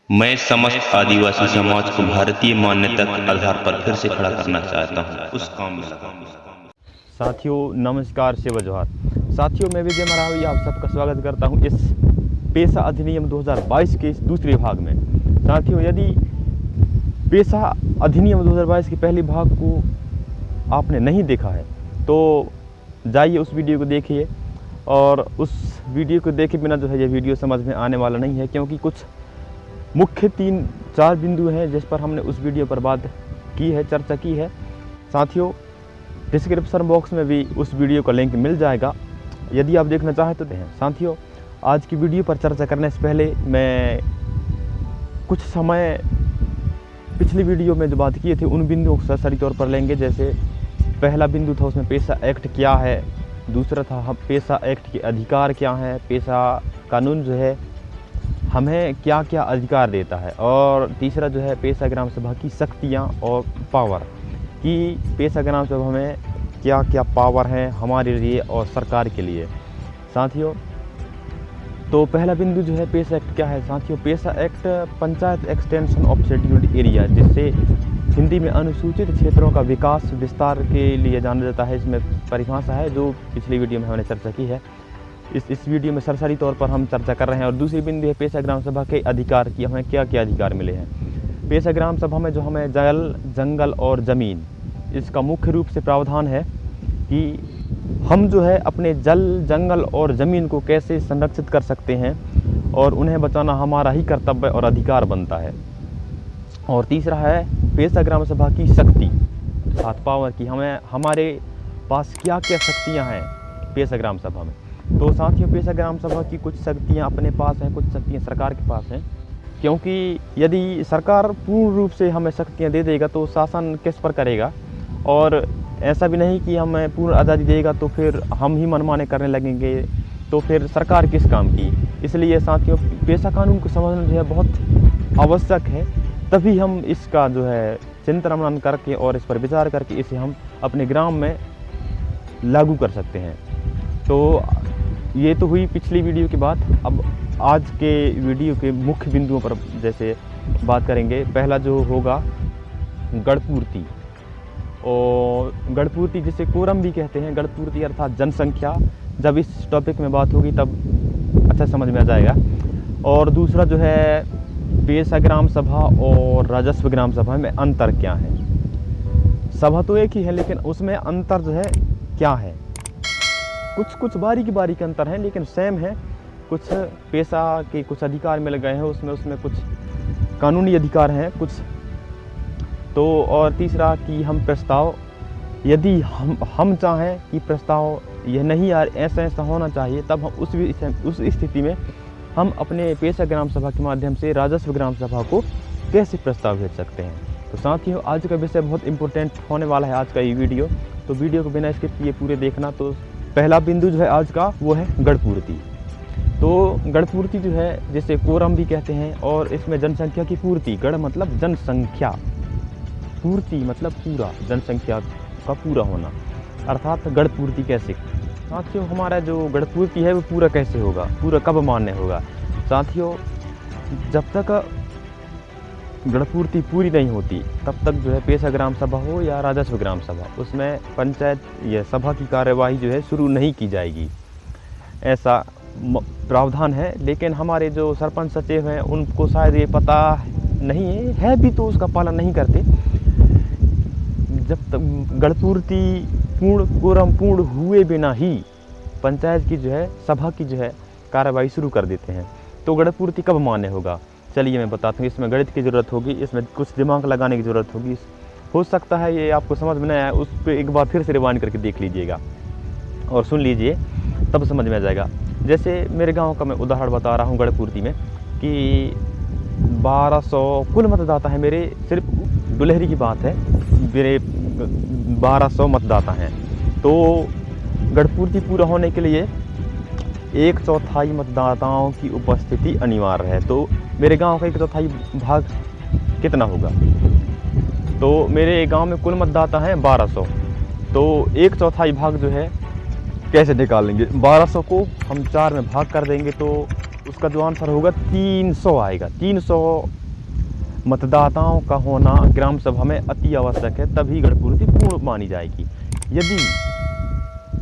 मैं समस्त आदिवासी समाज को भारतीय मान्यता के आधार पर फिर से खड़ा करना चाहता हूँ। उस काम में लगा हूँ। साथियों नमस्कार, शिव जोहार। साथियों मैं विजय मरावी आप सबका स्वागत करता हूं इस पेशा अधिनियम 2022 के इस दूसरे भाग में। साथियों यदि पेशा अधिनियम 2022 के पहले भाग को आपने नहीं देखा है तो जाइए उस वीडियो को देखिए, और उस वीडियो को देखे बिना जो है ये वीडियो समझ में आने वाला नहीं है, क्योंकि कुछ मुख्य 3-4 बिंदु हैं जिस पर हमने उस वीडियो पर बात की है, चर्चा की है। साथियों डिस्क्रिप्शन बॉक्स में भी उस वीडियो का लिंक मिल जाएगा, यदि आप देखना चाहें तो देखें। साथियों आज की वीडियो पर चर्चा करने से पहले मैं कुछ समय पिछली वीडियो में जो बात किए थे उन बिंदुओं को सरसरी तौर पर लेंगे। जैसे पहला बिंदु था उसमें पेशा एक्ट क्या है, दूसरा था पेशा एक्ट के अधिकार क्या हैं, पेशा कानून जो है हमें क्या क्या अधिकार देता है, और तीसरा जो है पेशा ग्राम सभा की शक्तियाँ और पावर कि पेशा ग्राम सभा में क्या क्या पावर हैं हमारे लिए और सरकार के लिए। साथियों तो पहला बिंदु जो है पेशा एक्ट क्या है। साथियों पेशा act panchayat extension of scheduled area, जिससे हिंदी में अनुसूचित क्षेत्रों का विकास विस्तार के लिए जाना जाता है, इसमें परिभाषा है जो पिछली वीडियो में हमने चर्चा की है। इस वीडियो में सरसरी तौर पर हम चर्चा कर रहे हैं। और दूसरी बिंदु है पेशा ग्राम सभा के अधिकार की हमें क्या क्या अधिकार मिले हैं। पेशा ग्राम सभा में जो हमें जल जंगल और ज़मीन, इसका मुख्य रूप से प्रावधान है कि हम जो है अपने जल जंगल और ज़मीन को कैसे संरक्षित कर सकते हैं, और उन्हें बचाना हमारा ही कर्तव्य और अधिकार बनता है। और तीसरा है पेशा ग्राम सभा की शक्ति अर्थात पावर की हमें हमारे पास क्या क्या शक्तियाँ हैं पेशा ग्राम सभा में। तो साथियों पेशा ग्राम सभा की कुछ शक्तियाँ अपने पास हैं, कुछ शक्तियाँ सरकार के पास हैं, क्योंकि यदि सरकार पूर्ण रूप से हमें शक्तियाँ दे देगा तो शासन किस पर करेगा, और ऐसा भी नहीं कि हमें पूर्ण आज़ादी देगा तो फिर हम ही मनमाने करने लगेंगे, तो फिर सरकार किस काम की। इसलिए साथियों पेशा कानून को समझना जो है बहुत आवश्यक है, तभी हम इसका जो है चिंतन मनन करके और इस पर विचार करके इसे हम अपने ग्राम में लागू कर सकते हैं। तो ये तो हुई पिछली वीडियो की बात। अब आज के वीडियो के मुख्य बिंदुओं पर जैसे बात करेंगे। पहला जो होगा गढ़पूर्ति, और गढ़पूर्ति जिसे कोरम भी कहते हैं, गढ़पूर्ति अर्थात जनसंख्या। जब इस टॉपिक में बात होगी तब अच्छा समझ में आ जाएगा। और दूसरा जो है पेशा ग्राम सभा और राजस्व ग्राम सभा में अंतर क्या है। सभा तो एक ही है लेकिन उसमें अंतर जो है क्या है, कुछ बारीकी बारीक अंतर है लेकिन सेम है। कुछ पेशा के कुछ अधिकार मिल गए हैं उसमें कुछ कानूनी अधिकार हैं कुछ। तो और तीसरा कि हम प्रस्ताव, यदि हम चाहें कि प्रस्ताव यह नहीं यार ऐसा होना चाहिए, तब हम उस स्थिति में हम अपने पेशा ग्राम सभा के माध्यम से राजस्व ग्राम सभा को कैसे प्रस्ताव भेज सकते हैं। तो साथियों आज का विषय बहुत इंपॉर्टेंट होने वाला है आज का ये वीडियो, तो वीडियो को बिना स्किप किए पूरे देखना। तो पहला बिंदु जो है आज का वो है गढ़पूर्ति। तो गढ़पूर्ति जो है जिसे कोरम भी कहते हैं, और इसमें जनसंख्या की पूर्ति, गढ़ मतलब जनसंख्या, पूर्ति मतलब पूरा, जनसंख्या का पूरा होना, अर्थात गढ़पूर्ति कैसे। साथियों हमारा जो गढ़पूर्ति है वो पूरा कैसे होगा, पूरा कब मान्य होगा। साथियों जब तक गढ़पूर्ति पूरी नहीं होती तब तक जो है पेशा ग्राम सभा हो या राजस्व ग्राम सभा, उसमें पंचायत या सभा की कार्यवाही जो है शुरू नहीं की जाएगी, ऐसा प्रावधान है। लेकिन हमारे जो सरपंच सचिव हैं उनको शायद ये पता नहीं है भी तो उसका पालन नहीं करते। जब तक गढ़पूर्ति कोरम पूर्ण हुए बिना ही पंचायत की जो है सभा की जो है कार्यवाही शुरू कर देते हैं। तो गढ़पूर्ति कब मान्य होगा, चलिए मैं बताता हूँ। इसमें गणित की ज़रूरत होगी, इसमें कुछ दिमाग लगाने की ज़रूरत होगी। हो सकता है ये आपको समझ में नहीं आया, उस पर एक बार फिर से रिवाइंड करके देख लीजिएगा और सुन लीजिए, तब समझ में आ जाएगा। जैसे मेरे गांव का मैं उदाहरण बता रहा हूँ गढ़पूर्ति में कि 1200 कुल मतदाता हैं मेरे, सिर्फ दुलहरी की बात है, मेरे 1200 मतदाता हैं। तो गढ़पूर्ति पूरा होने के लिए 1/4 मतदाताओं की उपस्थिति अनिवार्य है। तो मेरे गांव का 1/4 भाग कितना होगा, तो मेरे गांव में कुल मतदाता हैं 1200, तो 1/4 भाग जो है कैसे निकालेंगे, 1200 को हम 4 में भाग कर देंगे तो उसका जो आंसर होगा 300 आएगा। 300 मतदाताओं का होना ग्राम सभा में अति आवश्यक है, तभी गणपूर्ति पूर्ण मानी जाएगी। यदि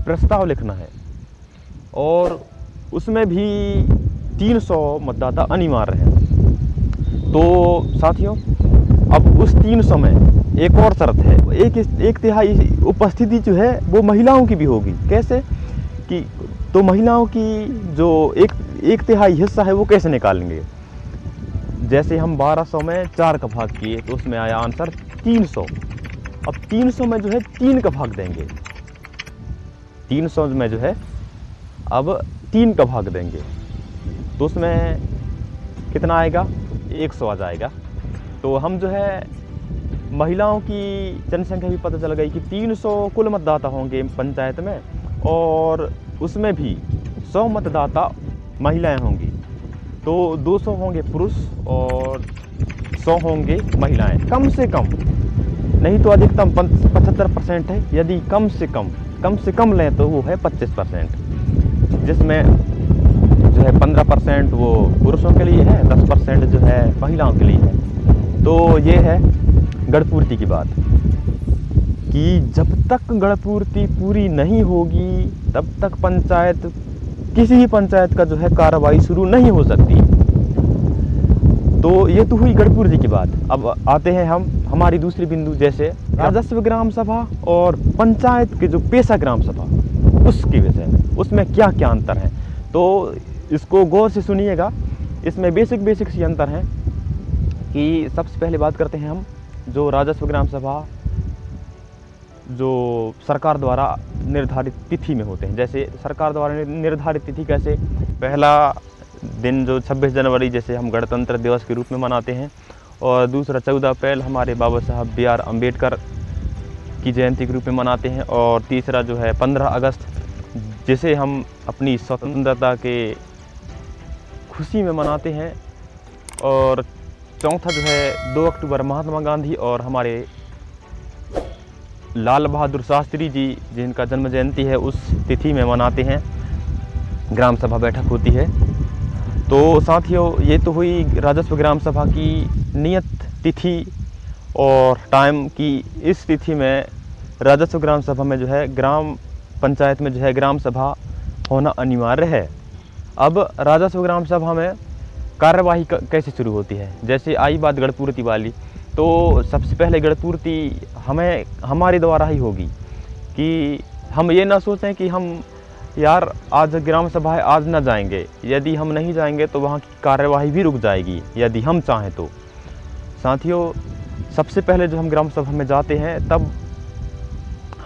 प्रस्ताव लिखना है और उसमें भी 300 मतदाता अनिवार्य हैं, तो साथियों अब उस 300 में एक और शर्त है, एक तिहाई उपस्थिति जो है वो महिलाओं की भी होगी। कैसे कि तो महिलाओं की जो एक तिहाई हिस्सा है वो कैसे निकालेंगे? जैसे हम 1200 में 4 का भाग किए तो उसमें आया आंसर 300। अब 300 में जो है 3 का भाग देंगे, 300 में जो है अब 3 का भाग देंगे तो उसमें कितना आएगा? 100 आ जाएगा। तो हम जो है महिलाओं की जनसंख्या भी पता चल गई कि 300 कुल मतदाता होंगे पंचायत में, और उसमें भी 100 मतदाता महिलाएं होंगी, तो 200 होंगे पुरुष और 100 होंगे महिलाएं, कम से कम, नहीं तो अधिकतम 75% है। यदि कम से कम लें तो वो है 25%, जिसमें जो है 15% वो पुरुषों के लिए है, 10% जो है महिलाओं के लिए है। तो ये है गणपूर्ति की बात कि जब तक गणपूर्ति पूरी नहीं होगी तब तक किसी भी पंचायत का जो है कार्रवाई शुरू नहीं हो सकती। तो ये तो हुई गणपूर्ति की बात। अब आते हैं हम हमारी दूसरी बिंदु, जैसे राजस्व ग्राम सभा और पंचायत के जो पेशा ग्राम सभा, उसके विषय में उसमें क्या क्या अंतर है। तो इसको गौर से सुनिएगा, इसमें बेसिक सी अंतर है कि सबसे पहले बात करते हैं हम जो राजस्व ग्राम सभा जो सरकार द्वारा निर्धारित तिथि में होते हैं। जैसे सरकार द्वारा निर्धारित तिथि कैसे, पहला दिन जो 26 जनवरी जैसे हम गणतंत्र दिवस के रूप में मनाते हैं, और दूसरा 14 अप्रैल हमारे बाबा साहब B.R. अम्बेडकर की जयंती के रूप में मनाते हैं, और तीसरा जो है 15 अगस्त जिसे हम अपनी स्वतंत्रता के खुशी में मनाते हैं, और चौथा जो है 2 अक्टूबर महात्मा गांधी और हमारे लाल बहादुर शास्त्री जी जिनका जन्म जयंती है उस तिथि में मनाते हैं, ग्राम सभा बैठक होती है। तो साथियों ये तो हुई राजस्व ग्राम सभा की नियत तिथि और टाइम की। इस तिथि में राजस्व ग्राम सभा में जो है ग्राम पंचायत में जो है ग्राम सभा होना अनिवार्य है। अब राजस्व ग्राम सभा में कार्यवाही कैसे शुरू होती है, जैसे आई बात गणपूर्ति वाली, तो सबसे पहले गणपूर्ति हमारे द्वारा ही होगी। कि हम ये ना सोचें कि हम यार आज ग्राम सभा है आज ना जाएंगे, यदि हम नहीं जाएंगे तो वहाँ की कार्यवाही भी रुक जाएगी यदि हम चाहें तो। साथियों सबसे पहले जो हम ग्राम सभा में जाते हैं तब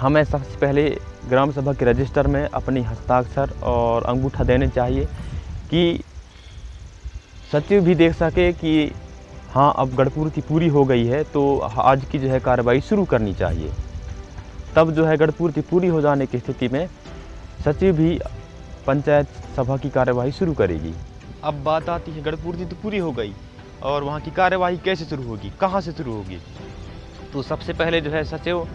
हमें सबसे पहले ग्राम सभा के रजिस्टर में अपनी हस्ताक्षर और अंगूठा देने चाहिए कि सचिव भी देख सके कि हाँ अब गणपूर्ति पूरी हो गई है, तो आज की जो है कार्रवाई शुरू करनी चाहिए। तब जो है गणपूर्ति पूरी हो जाने की स्थिति में सचिव भी पंचायत सभा की कार्यवाही शुरू करेगी। अब बात आती है गणपूर्ति तो पूरी हो गई और वहाँ की कार्यवाही कैसे शुरू होगी, कहाँ से शुरू होगी। तो सबसे पहले जो है सचिव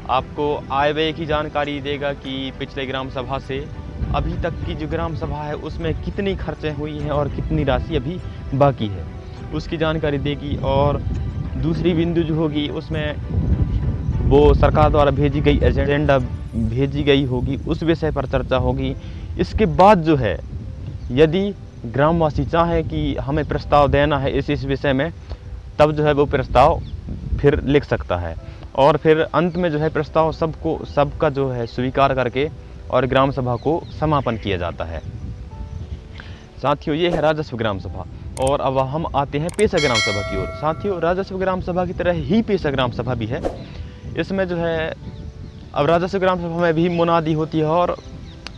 आपको आय व्यय की जानकारी देगा कि पिछले ग्राम सभा से अभी तक की जो ग्राम सभा है उसमें कितनी खर्चें हुई हैं और कितनी राशि अभी बाकी है उसकी जानकारी देगी। और दूसरी बिंदु जो होगी उसमें वो सरकार द्वारा भेजी गई एजेंडा भेजी गई होगी, उस विषय पर चर्चा होगी। इसके बाद जो है यदि ग्रामवासी चाहें कि हमें प्रस्ताव देना है इस विषय में, तब जो है वो प्रस्ताव फिर लिख सकता है और फिर अंत में जो है प्रस्ताव सबका जो है स्वीकार करके और ग्राम सभा को समापन किया जाता है। साथियों ये है राजस्व ग्राम सभा। और अब हम आते हैं पेशा ग्राम सभा की ओर। साथियों राजस्व ग्राम सभा की तरह ही पेशा ग्राम सभा भी है। इसमें जो है अब राजस्व ग्राम सभा में भी मुनादी होती है और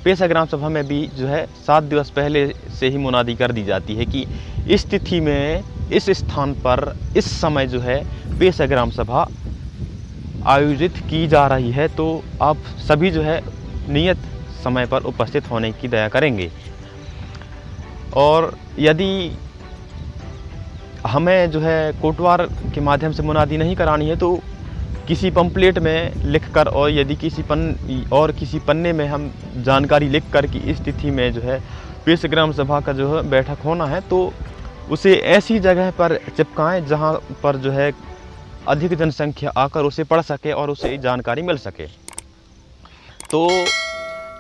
पेशा ग्राम सभा में भी जो है 7 दिवस पहले से ही मुनादी कर दी जाती है कि इस तिथि में इस स्थान पर इस समय जो है पेशा ग्राम सभा आयोजित की जा रही है, तो आप सभी जो है नियत समय पर उपस्थित होने की दया करेंगे। और यदि हमें जो है कोटवार के माध्यम से मुनादी नहीं करानी है तो किसी पंपलेट में लिखकर और यदि किसी पन्ने में हम जानकारी लिखकर कि इस तिथि में जो है पेश ग्राम सभा का जो है बैठक होना है तो उसे ऐसी जगह पर चिपकाएं जहां पर जो है अधिक जनसंख्या आकर उसे पढ़ सके और उसे जानकारी मिल सके। तो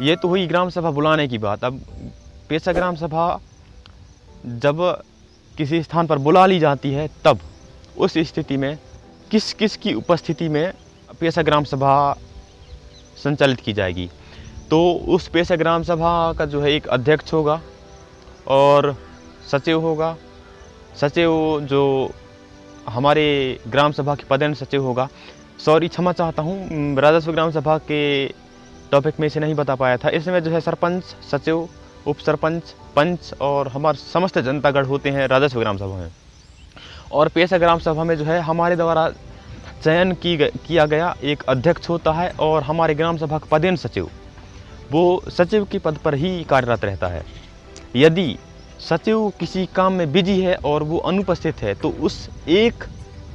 ये तो हुई ग्राम सभा बुलाने की बात। अब पेशा ग्राम सभा जब किसी स्थान पर बुला ली जाती है तब उस स्थिति में किस किस की उपस्थिति में पेशा ग्राम सभा संचालित की जाएगी। तो उस पेशा ग्राम सभा का जो है एक अध्यक्ष होगा और सचिव होगा। सचिव जो हमारे ग्राम सभा के पदेन सचिव होगा, सॉरी क्षमा चाहता हूँ, राजस्व ग्राम सभा के टॉपिक में इसे नहीं बता पाया था। इसमें जो है सरपंच, सचिव, उप सरपंच, पंच और हमारे समस्त जनतागण होते हैं राजस्व ग्राम सभा में। और पेशा ग्राम सभा में जो है हमारे द्वारा चयन किया गया एक अध्यक्ष होता है और हमारे ग्राम सभा का पदेन सचिव वो सचिव के पद पर ही कार्यरत रहता है। यदि सचिव किसी काम में बिजी है और वो अनुपस्थित है तो उस एक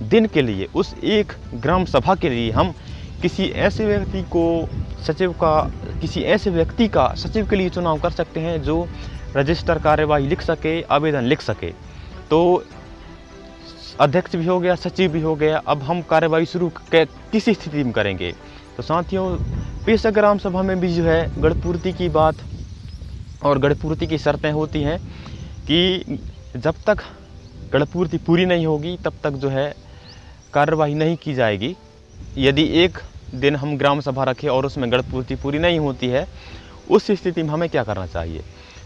दिन के लिए, उस एक ग्राम सभा के लिए हम किसी ऐसे व्यक्ति का सचिव के लिए चुनाव कर सकते हैं जो रजिस्टर कार्यवाही लिख सके, आवेदन लिख सके। तो अध्यक्ष भी हो गया, सचिव भी हो गया। अब हम कार्यवाही शुरू किस स्थिति में करेंगे। तो साथियों, पेशा ग्राम सभा में भी जो है गढ़पूर्ति की बात और गढ़पूर्ति की शर्तें होती हैं कि जब तक गढ़पूर्ति पूरी नहीं होगी तब तक जो है कार्यवाही नहीं की जाएगी। यदि एक दिन हम ग्राम सभा रखें और उसमें गढ़पूर्ति पूरी नहीं होती है, उस स्थिति में हमें क्या करना चाहिए।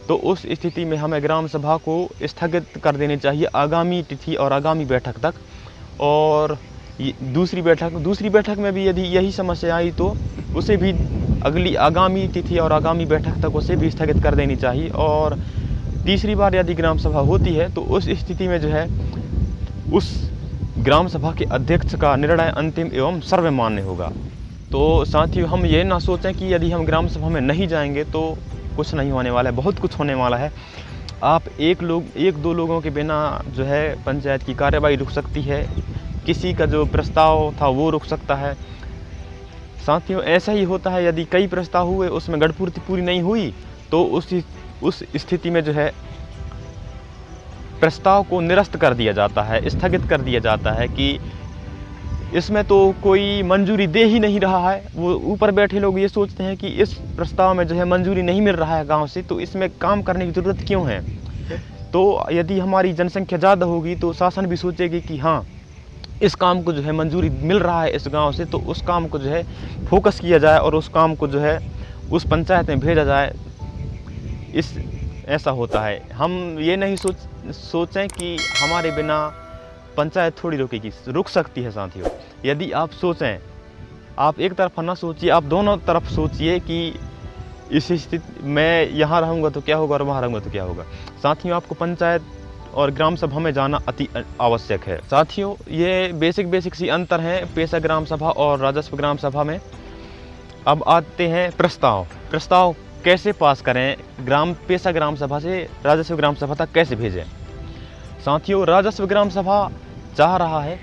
तो उस स्थिति में हमें ग्राम सभा को स्थगित कर देनी चाहिए आगामी तिथि और आगामी बैठक तक। और दूसरी बैठक में भी यदि यही समस्या आई तो उसे भी अगली आगामी तिथि और आगामी बैठक तक उसे भी स्थगित कर देनी चाहिए। और तीसरी बार यदि ग्राम सभा होती है तो उस स्थिति में जो है उस ग्राम सभा के अध्यक्ष का निर्णय अंतिम एवं सर्वमान्य होगा। तो साथियों, हम ये ना सोचें कि यदि हम ग्राम सभा में नहीं जाएंगे तो कुछ नहीं होने वाला है, बहुत कुछ होने वाला है। आप एक दो लोगों के बिना जो है पंचायत की कार्यवाही रुक सकती है, किसी का जो प्रस्ताव था वो रुक सकता है। साथियों, ऐसा ही होता है, यदि कई प्रस्ताव हुए उसमें गढ़पूर्ति पूरी नहीं हुई तो उस स्थिति में जो है प्रस्ताव को निरस्त कर दिया जाता है, स्थगित कर दिया जाता है कि इसमें तो कोई मंजूरी दे ही नहीं रहा है। वो ऊपर बैठे लोग ये सोचते हैं कि इस प्रस्ताव में जो है मंजूरी नहीं मिल रहा है गांव से, तो इसमें काम करने की ज़रूरत क्यों है। तो यदि हमारी जनसंख्या ज़्यादा होगी तो शासन भी सोचेगी कि हाँ, इस काम को जो है मंजूरी मिल रहा है इस गांव से, तो उस काम को जो है फोकस किया जाए और उस काम को जो है उस पंचायत में भेजा जाए। ऐसा होता है। हम ये नहीं सोचें कि हमारे बिना पंचायत थोड़ी रुकेगी, रुक सकती है। साथियों, यदि आप सोचें, आप एक तरफ ना सोचिए, आप दोनों तरफ सोचिए कि इस स्थिति में यहाँ रहूँगा तो क्या होगा और वहाँ रहूँगा तो क्या होगा। साथियों, आपको पंचायत और ग्राम सभा में जाना अति आवश्यक है। साथियों, ये बेसिक सी अंतर है पेशा ग्राम सभा और राजस्व ग्राम सभा में। अब आते हैं प्रस्ताव कैसे पास करें, पेशा ग्राम सभा से राजस्व ग्राम सभा तक कैसे भेजें। साथियों, राजस्व ग्राम सभा चाह रहा है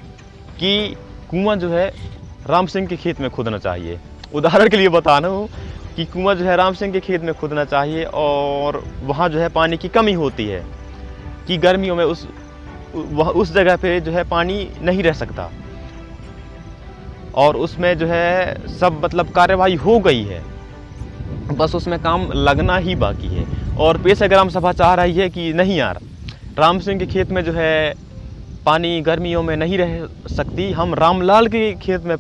कि कुआं जो है राम सिंह के खेत में खोदना चाहिए। उदाहरण के लिए बता रहा हूँ कि कुआं जो है राम सिंह के खेत में खोदना चाहिए और वहाँ जो है पानी की कमी होती है कि गर्मियों में उस जगह पे जो है पानी नहीं रह सकता और उसमें जो है सब मतलब कार्यवाही हो गई है, बस उसमें काम लगना ही बाकी है। और पेशा ग्राम सभा चाह रही है कि नहीं यार, राम सिंह के खेत में जो है पानी गर्मियों में नहीं रह सकती, हम रामलाल के खेत में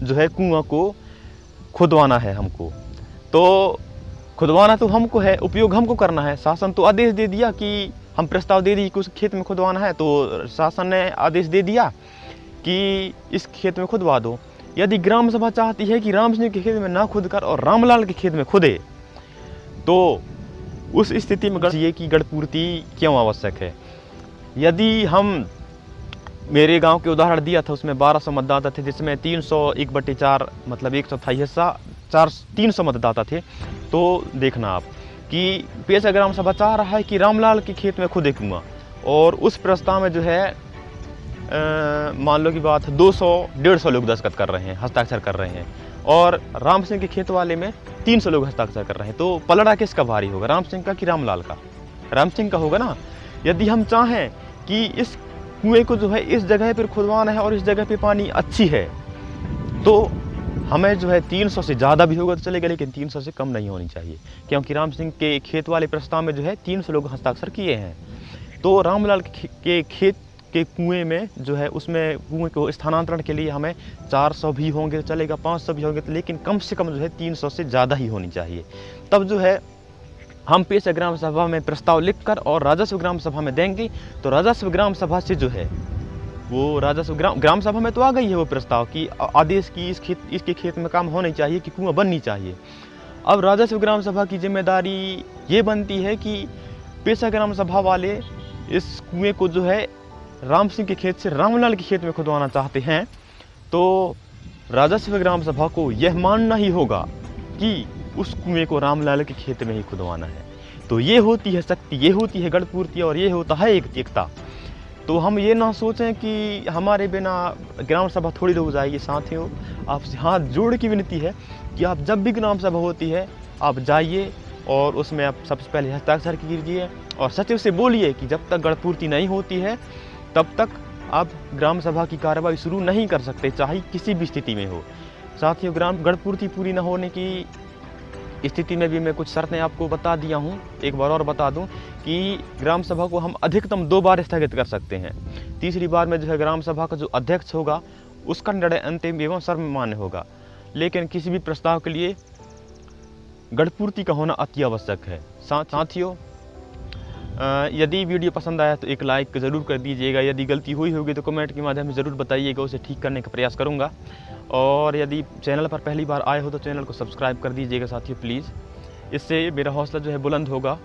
जो है कुआं को खुदवाना है हमको। तो खुदवाना तो हमको है, उपयोग हमको करना है। शासन तो आदेश दे दिया कि हम प्रस्ताव दे दिए कि उस खेत में खुदवाना है, तो शासन ने आदेश दे दिया कि इस खेत में खुदवा दो। यदि ग्राम सभा चाहती है कि राम सिंह के खेत में ना खुदकर और रामलाल के खेत में खुदे, तो उस स्थिति में ये कि गढ़पूर्ति क्यों आवश्यक है। यदि हम मेरे गांव के उदाहरण दिया था, उसमें 1200 मतदाता थे, जिसमें 301/4 मतलब 1/4 हिस्सा 300 मतदाता थे। तो देखना आप कि पेशा ग्राम सभा चाह रहा है कि रामलाल के खेत में खुदे कुआं, और उस प्रस्ताव में जो है मान लो की बात 200-150 लोग दस्तखत कर रहे हैं, हस्ताक्षर कर रहे हैं, और राम सिंह के खेत वाले में 300 लोग हस्ताक्षर कर रहे हैं, तो पलड़ा किसका भारी होगा, राम सिंह का कि रामलाल का? राम सिंह का होगा ना। यदि हम चाहें कि इस कुएं को जो है इस जगह पर खुदवाना है और इस जगह पे पानी अच्छी है, तो हमें जो है 300 से ज़्यादा भी होगा तो चलेगा, लेकिन 300 से कम नहीं होनी चाहिए, क्योंकि राम सिंह के खेत वाले प्रस्ताव में जो है 300 लोग हस्ताक्षर किए हैं। तो रामलाल के खेत के कुएं में जो है उसमें कुएं को स्थानांतरण के लिए हमें 400 भी होंगे तो चलेगा, 500 भी होंगे, लेकिन कम से कम जो है 300 से ज़्यादा ही होनी चाहिए। तब जो है हम पेशा ग्राम सभा में प्रस्ताव लिखकर और राजस्व ग्राम सभा में देंगे, तो राजस्व ग्राम सभा से जो है वो राजस्व ग्राम सभा में तो आ गई है वो प्रस्ताव की आदेश की इसके खेत में काम होनी चाहिए कि कुआं बननी चाहिए। अब राजस्व ग्राम सभा की जिम्मेदारी ये बनती है कि पेशा ग्राम सभा वाले इस कुएं को जो है राम सिंह के खेत से रामलाल के खेत में खुदवाना चाहते हैं, तो राजस्व ग्राम सभा को यह मानना ही होगा कि उस कुएं को रामलाल के खेत में ही खुदवाना है। तो ये होती है शक्ति, ये होती है गढ़पूर्ति, और ये होता है एकता। तो हम ये ना सोचें कि हमारे बिना ग्राम सभा थोड़ी रुक जाएगी। साथियों, आपसे हाथ जोड़ की विनती है कि आप जब भी ग्राम सभा होती है आप जाइए और उसमें आप सबसे पहले हस्ताक्षर कीजिए और सचिव से बोलिए कि जब तक गढ़पूर्ति नहीं होती है तब तक आप ग्राम सभा की कार्रवाई शुरू नहीं कर सकते, चाहे किसी भी स्थिति में हो। साथियों, गढ़पूर्ति पूरी न होने की स्थिति में भी मैं कुछ शर्तें आपको बता दिया हूँ। एक बार और बता दूं कि ग्राम सभा को हम अधिकतम 2 बार स्थगित कर सकते हैं। तीसरी बार में जो है ग्राम सभा का जो अध्यक्ष होगा उसका निर्णय अंतिम एवं सर्वमान्य होगा, लेकिन किसी भी प्रस्ताव के लिए गढ़पूर्ति का होना अति आवश्यक है। साथियों, यदि वीडियो पसंद आया तो एक लाइक ज़रूर कर दीजिएगा। यदि गलती हुई होगी तो कमेंट के माध्यम से ज़रूर बताइएगा, उसे ठीक करने का प्रयास करूँगा। और यदि चैनल पर पहली बार आए हो तो चैनल को सब्सक्राइब कर दीजिएगा साथियों प्लीज़, इससे मेरा हौसला जो है बुलंद होगा।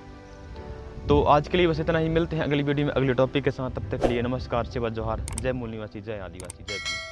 तो आज के लिए बस इतना ही, मिलते हैं अगली वीडियो में अगले टॉपिक के साथ। तब तक के लिए नमस्कार, सेवा जोहार, जय मूल निवासी, जय आदिवासी, जय।